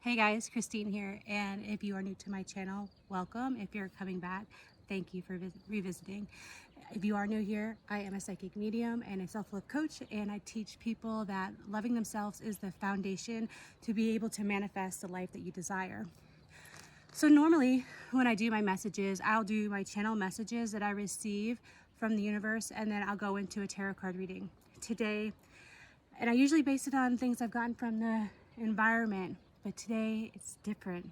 Hey guys, Christine here, and if you are new to my channel, welcome. If you're coming back, thank you for revisiting. If you are new here, I am a psychic medium and a self-love coach, and I teach people that loving themselves is the foundation to be able to manifest the life that you desire. So normally when I do my messages, I'll do my channel messages that I receive from the universe, and then I'll go into a tarot card reading. Today, and I usually base it on things I've gotten from the environment, but today it's different.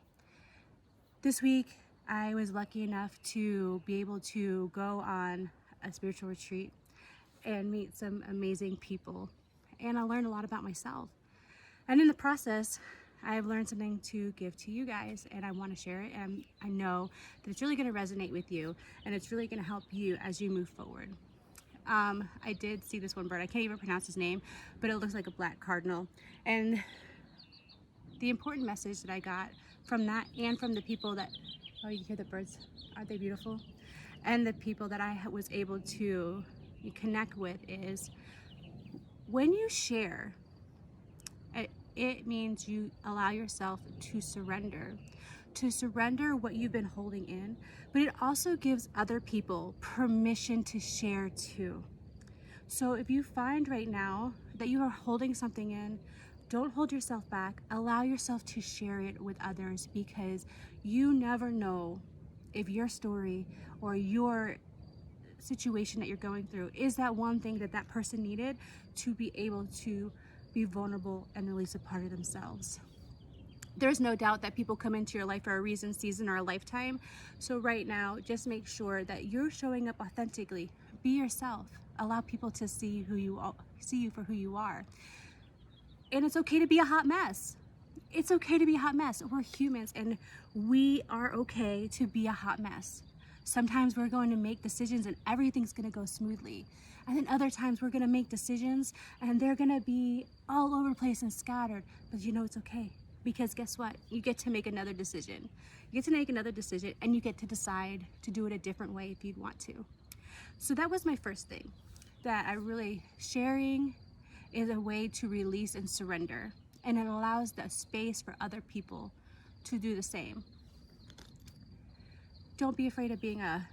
This week, I was lucky enough to be able to go on a spiritual retreat and meet some amazing people. And I learned a lot about myself. And in the process, I've learned something to give to you guys, and I want to share it. And I know that it's really going to resonate with you, and it's really going to help you as you move forward. I did see this one bird. I can't even pronounce his name, but it looks like a black cardinal. And the important message that I got from that, and from the people that, oh, you hear the birds, aren't they beautiful? And the people that I was able to connect with is, when you share, it means you allow yourself to surrender what you've been holding in, but it also gives other people permission to share too. So if you find right now that you are holding something in, don't hold yourself back. Allow yourself to share it with others, because you never know if your story or your situation that you're going through is that one thing that that person needed to be able to be vulnerable and release a part of themselves. There's no doubt that people come into your life for a reason, season, or a lifetime. So right now, just make sure that you're showing up authentically. Be yourself. Allow people to see you for who you are. And it's okay to be a hot mess. It's okay to be a hot mess. We're humans, and we are okay to be a hot mess. Sometimes we're going to make decisions and everything's going to go smoothly. And then other times we're going to make decisions and they're going to be all over the place and scattered. But you know it's okay, because guess what? You get to make another decision. You get to make another decision, and you get to decide to do it a different way if you want to. So that was my first thing, that I really, sharing is a way to release and surrender. And it allows the space for other people to do the same. Don't be afraid of being a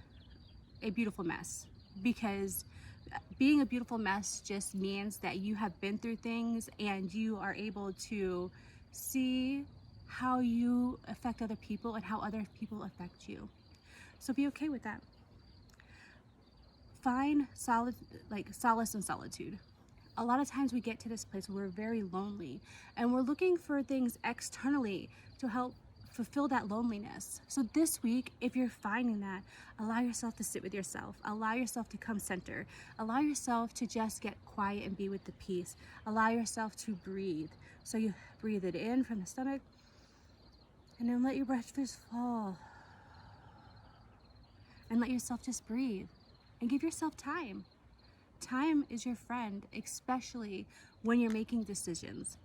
beautiful mess, because being a beautiful mess just means that you have been through things and you are able to see how you affect other people and how other people affect you. So be okay with that. Find solace in solitude. A lot of times we get to this place where we're very lonely and we're looking for things externally to help fulfill that loneliness. So this week, if you're finding that, allow yourself to sit with yourself. Allow yourself to come center. Allow yourself to just get quiet and be with the peace. Allow yourself to breathe. So you breathe it in from the stomach, and then let your breath just fall. And let yourself just breathe and give yourself time. Time is your friend, especially when you're making decisions.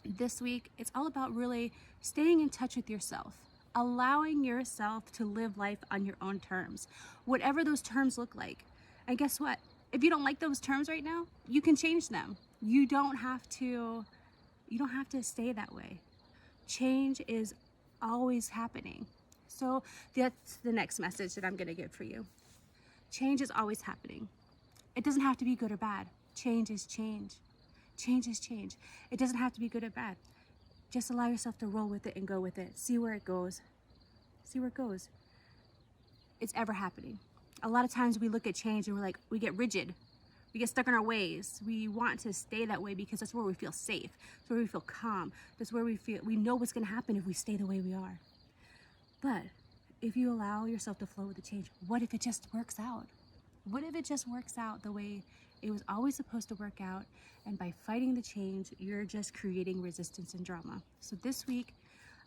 This week, it's all about really staying in touch with yourself, allowing yourself to live life on your own terms, whatever those terms look like. And guess what? If you don't like those terms right now, you can change them. You don't have to stay that way. Change is always happening. So that's the next message that I'm going to give for you. Change is always happening. It doesn't have to be good or bad. Change is change. Change is change. It doesn't have to be good or bad. Just allow yourself to roll with it and go with it. See where it goes. See where it goes. It's ever happening. A lot of times we look at change and we get rigid. We get stuck in our ways. We want to stay that way because that's where we feel safe. That's where we feel calm. That's where we know what's going to happen if we stay the way we are. But if you allow yourself to flow with the change, what if it just works out? What if it just works out the way it was always supposed to work out, and by fighting the change, you're just creating resistance and drama? So this week,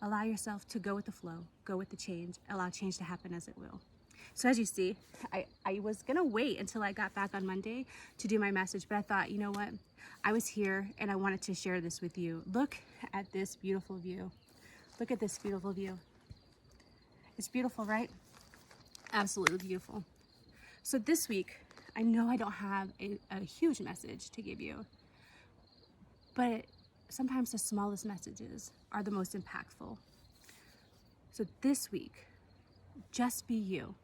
allow yourself to go with the flow, go with the change, allow change to happen as it will. So as you see, I was gonna wait until I got back on Monday to do my message, but I thought, you know what? I was here and I wanted to share this with you. Look at this beautiful view. Look at this beautiful view. It's beautiful, right? Absolutely beautiful. So this week, I know I don't have a huge message to give you, but sometimes the smallest messages are the most impactful. So this week, just be you.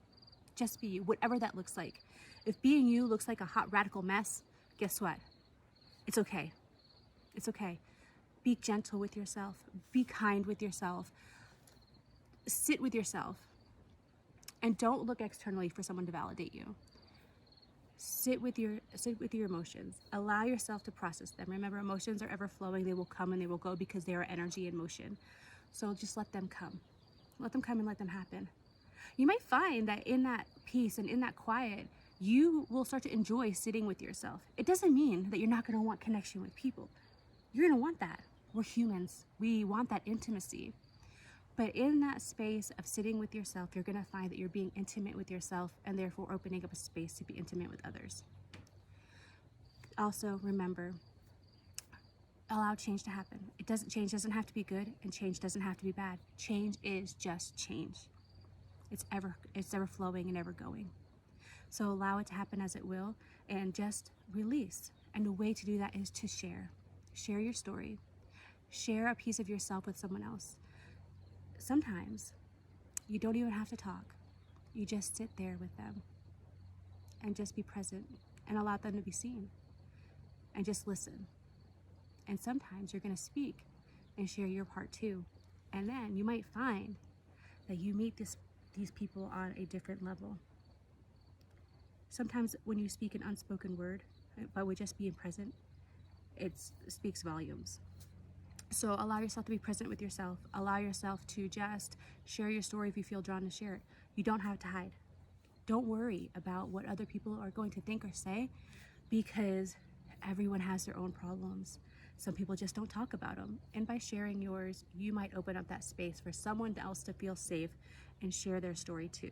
Just be you, whatever that looks like. If being you looks like a hot radical mess, guess what? It's okay. It's okay. Be gentle with yourself. Be kind with yourself. Sit with yourself. And don't look externally for someone to validate you. Sit with your emotions. Allow yourself to process them. Remember, emotions are ever flowing. They will come and they will go because they are energy in motion. So just let them come. Let them come and let them happen. You might find that in that peace and in that quiet, you will start to enjoy sitting with yourself. It doesn't mean that you're not going to want connection with people. You're going to want that. We're humans. We want that intimacy. But in that space of sitting with yourself, you're going to find that you're being intimate with yourself and therefore opening up a space to be intimate with others. Also, remember, allow change to happen. Change doesn't have to be good, and change doesn't have to be bad. Change is just change. It's ever flowing and ever going. So allow it to happen as it will, and just release. And the way to do that is to share. Share your story. Share a piece of yourself with someone else. Sometimes you don't even have to talk. You just sit there with them and just be present and allow them to be seen and just listen. And sometimes you're going to speak and share your part too. And then you might find that you meet these people on a different level. Sometimes when you speak an unspoken word, but with just being present, it speaks volumes. So allow yourself to be present with yourself. Allow yourself to just share your story if you feel drawn to share it. You don't have to hide. Don't worry about what other people are going to think or say, because everyone has their own problems. Some people just don't talk about them. And by sharing yours, you might open up that space for someone else to feel safe and share their story too.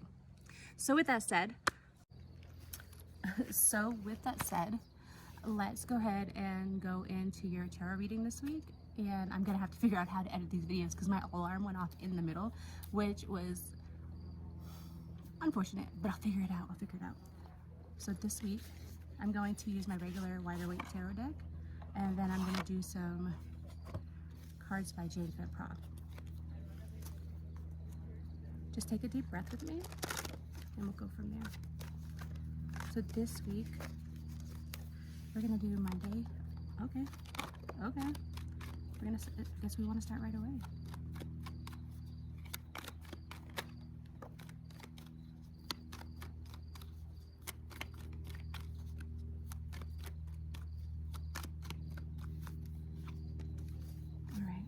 So with that said, let's go ahead and go into your tarot reading this week. And I'm gonna have to figure out how to edit these videos because my alarm went off in the middle, which was unfortunate, but I'll figure it out. So this week, I'm going to use my regular Rider-Waite tarot deck, and then I'm gonna do some cards by Jane Fenn-Prof. Just take a deep breath with me, and we'll go from there. So this week, we're gonna do Monday. Okay. I guess we want to start right away. All right.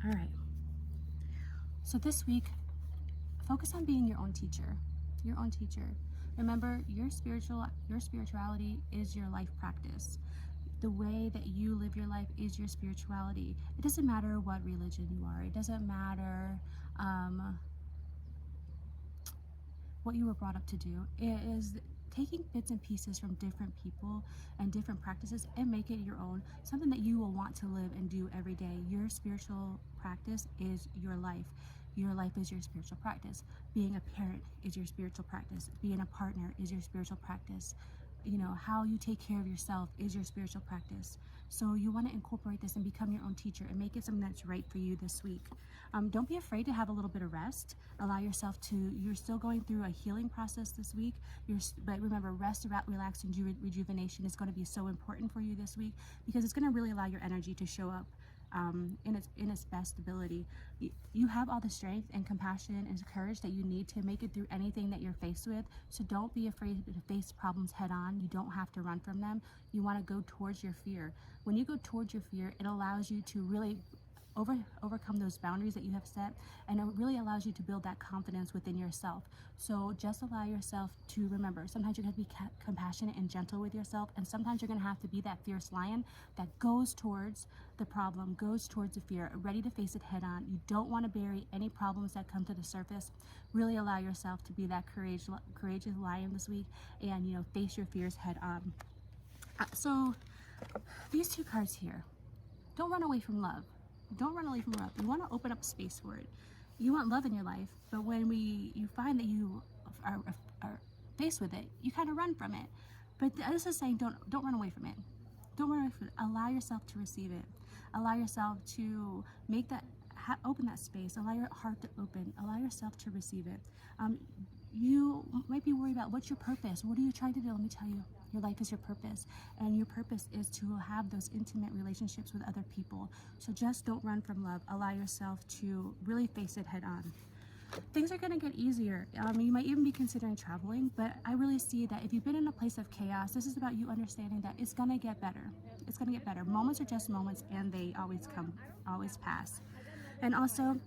All right. So this week, focus on being your own teacher. Your own teacher. Remember, your spirituality is your life practice. The way that you live your life is your spirituality. It doesn't matter what religion you are. It doesn't matter what you were brought up to do. It is taking bits and pieces from different people and different practices and make it your own, something that you will want to live and do every day. Your spiritual practice is your life. Your life is your spiritual practice. Being a parent is your spiritual practice. Being a partner is your spiritual practice. You know, how you take care of yourself is your spiritual practice. So you want to incorporate this and become your own teacher and make it something that's right for you this week. Don't be afraid to have a little bit of rest. Allow yourself to, you're still going through a healing process this week. But remember, rest, relax, and rejuvenation is going to be so important for you this week, because it's going to really allow your energy to show up in its best ability. You have all the strength and compassion and courage that you need to make it through anything that you're faced with. So don't be afraid to face problems head on. You don't have to run from them. You want to go towards your fear. When you go towards your fear, it allows you to really overcome those boundaries that you have set, and it really allows you to build that confidence within yourself. So just allow yourself to remember, sometimes you're going to be compassionate and gentle with yourself, and sometimes you're going to have to be that fierce lion that goes towards the problem, goes towards the fear, ready to face it head on. You don't want to bury any problems that come to the surface. Really allow yourself to be that courageous lion this week, and face your fears head on. So these two cards here, don't run away from love. Don't run away from love. You want to open up space for it. You want love in your life, but when you find that you are faced with it, you kind of run from it. But this is saying don't run away from it. Don't run away from it. Allow yourself to receive it. Allow yourself to make that open that space. Allow your heart to open. Allow yourself to receive it. You might be worried about what's your purpose. What are you trying to do? Let me tell you, your life is your purpose, and your purpose is to have those intimate relationships with other people. So just don't run from love. Allow yourself to really face it head on. Things are going to get easier. You might even be considering traveling, but I really see that if you've been in a place of chaos, this is about you understanding that it's going to get better. It's going to get better. Moments are just moments, and they always come, always pass. And also,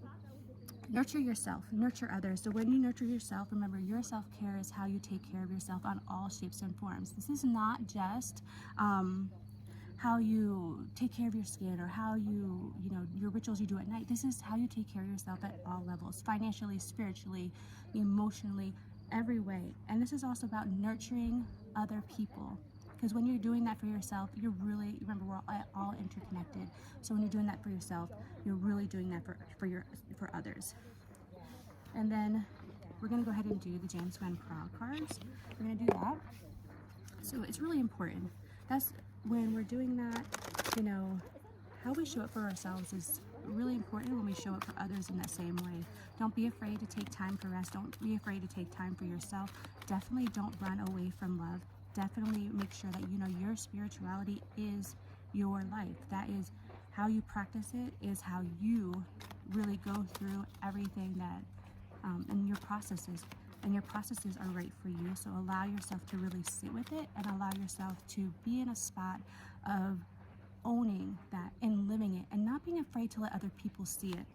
nurture yourself, nurture others. So when you nurture yourself, remember your self-care is how you take care of yourself on all shapes and forms. This is not just how you take care of your skin or how your rituals you do at night. This is how you take care of yourself at all levels, financially, spiritually, emotionally, every way. And this is also about nurturing other people. Because when you're doing that for yourself, you're really, remember, we're all interconnected. So when you're doing that for yourself, you're really doing that for others. And then we're going to go ahead and do the James Van Praagh cards. We're going to do that. So it's really important. That's when we're doing that, how we show up for ourselves is really important when we show up for others in that same way. Don't be afraid to take time for rest. Don't be afraid to take time for yourself. Definitely don't run away from love. Definitely make sure that your spirituality is your life. That is how you practice it, is how you really go through everything that and your processes are right for you. So allow yourself to really sit with it and allow yourself to be in a spot of owning that and living it and not being afraid to let other people see it.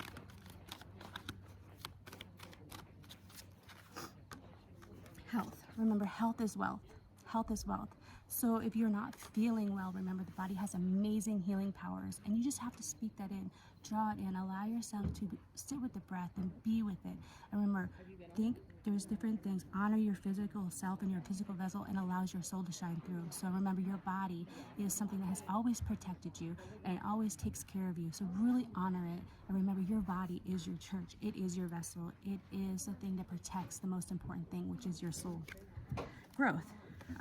Health. Remember, health is wealth. Health is wealth. So if you're not feeling well, remember the body has amazing healing powers, and you just have to speak that in, draw it in, allow yourself to sit with the breath and be with it. And remember, think there's different things. Honor your physical self and your physical vessel, and allows your soul to shine through. So remember, your body is something that has always protected you and always takes care of you. So really honor it. And remember, your body is your church. It is your vessel. It is the thing that protects the most important thing, which is your soul. Growth.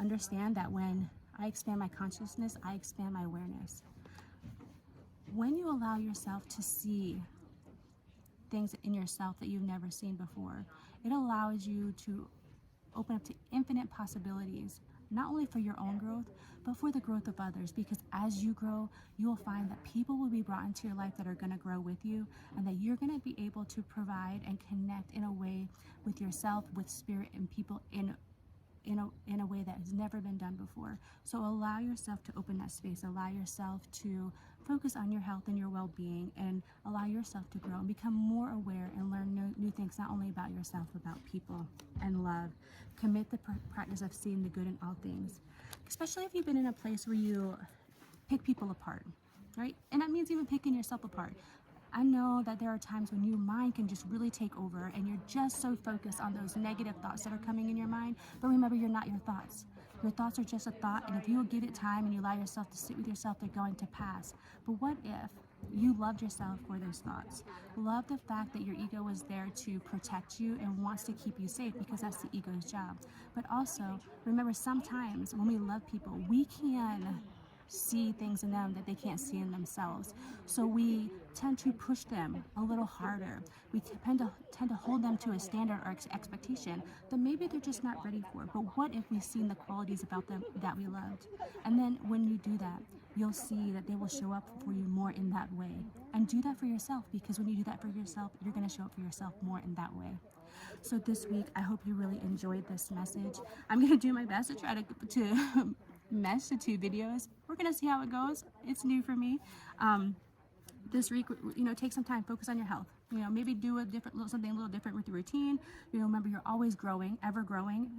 Understand that when I expand my consciousness, I expand my awareness. When you allow yourself to see things in yourself that you've never seen before, it allows you to open up to infinite possibilities, not only for your own growth, but for the growth of others. Because as you grow, you will find that people will be brought into your life that are going to grow with you, and that you're going to be able to provide and connect in a way with yourself, with spirit, and people in a way that has never been done before. So allow yourself to open that space. Allow yourself to focus on your health and your well-being, and allow yourself to grow and become more aware and learn new things, not only about yourself, but about people and love. Commit the practice of seeing the good in all things, especially if you've been in a place where you pick people apart, right? And that means even picking yourself apart. I know that there are times when your mind can just really take over and you're just so focused on those negative thoughts that are coming in your mind. But remember, you're not your thoughts. Your thoughts are just a thought, and if you will give it time and you allow yourself to sit with yourself, they're going to pass. But what if you loved yourself for those thoughts? Love the fact that your ego was there to protect you and wants to keep you safe, because that's the ego's job. But also, remember, sometimes when we love people, we can see things in them that they can't see in themselves. So we tend to push them a little harder. We tend to hold them to a standard or expectation that maybe they're just not ready for. But what if we've seen the qualities about them that we loved? And then when you do that, you'll see that they will show up for you more in that way. And do that for yourself, because when you do that for yourself, you're going to show up for yourself more in that way. So this week, I hope you really enjoyed this message. I'm going to do my best to try to mesh the two videos. We're gonna see how it goes. It's new for me. This week, take some time, focus on your health. Maybe do something a little different with your routine. Remember, you're always growing, ever growing,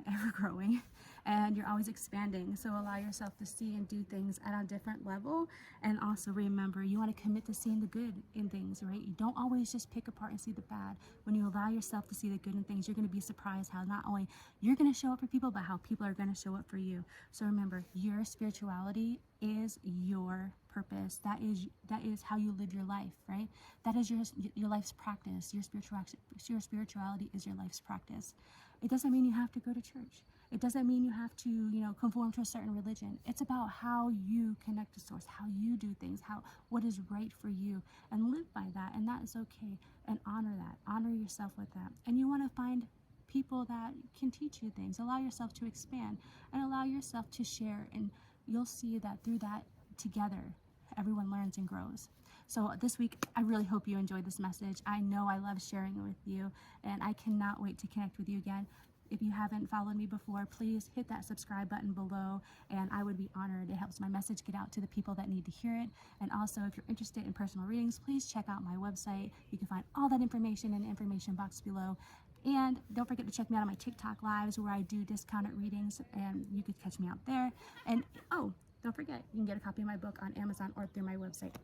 and you're always expanding. So allow yourself to see and do things at a different level. And also remember, you want to commit to seeing the good in things, right? You don't always just pick apart and see the bad. When you allow yourself to see the good in things, you're going to be surprised how not only you're going to show up for people, but how people are going to show up for you. So remember, your spirituality is your purpose. That is how you live your life, right? That is your life's practice. Your spirituality is your life's practice. It doesn't mean you have to go to church. It doesn't mean you have to, conform to a certain religion. It's about how you connect to source, how you do things, what is right for you, and live by that. And that is okay. And honor that. Honor yourself with that. And you want to find people that can teach you things. Allow yourself to expand and allow yourself to share. And you'll see that through that, together, everyone learns and grows. So this week, I really hope you enjoyed this message. I know I love sharing it with you, and I cannot wait to connect with you again. If you haven't followed me before, please hit that subscribe button below, and I would be honored. It helps my message get out to the people that need to hear it. And also, if you're interested in personal readings, please check out my website. You can find all that information in the information box below. And don't forget to check me out on my TikTok lives where I do discounted readings, and you could catch me out there. And oh, don't forget, you can get a copy of my book on Amazon or through my website.